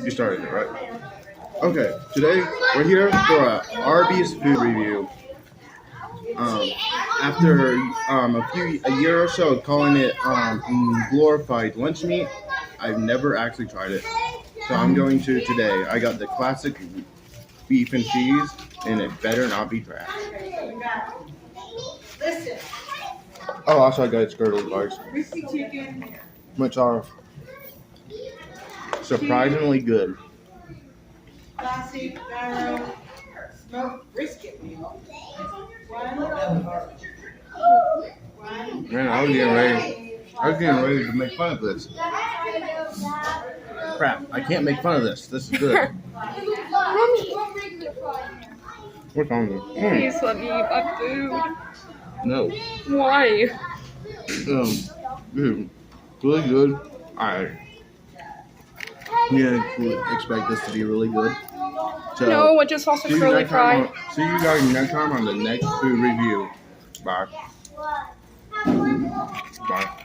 You started it, right? Okay, today we're here for a Arby's food review. Um, After a year or so of calling it glorified lunch meat, I've never actually tried it. So I'm going to today. I got the classic beef and cheese, and it better not be trash. Oh, also I got its girdle bars, which are surprisingly good. Classic gyro smoked brisket meal. Man, I was getting ready to make fun of this. Crap, I can't make fun of this. This is good. What's on this? Please let me eat my food. No. Why? Dude, really good. I didn't expect this to be really good. So, No, I just lost a curly fry. See you guys next time on the next food review. Bye. Bye.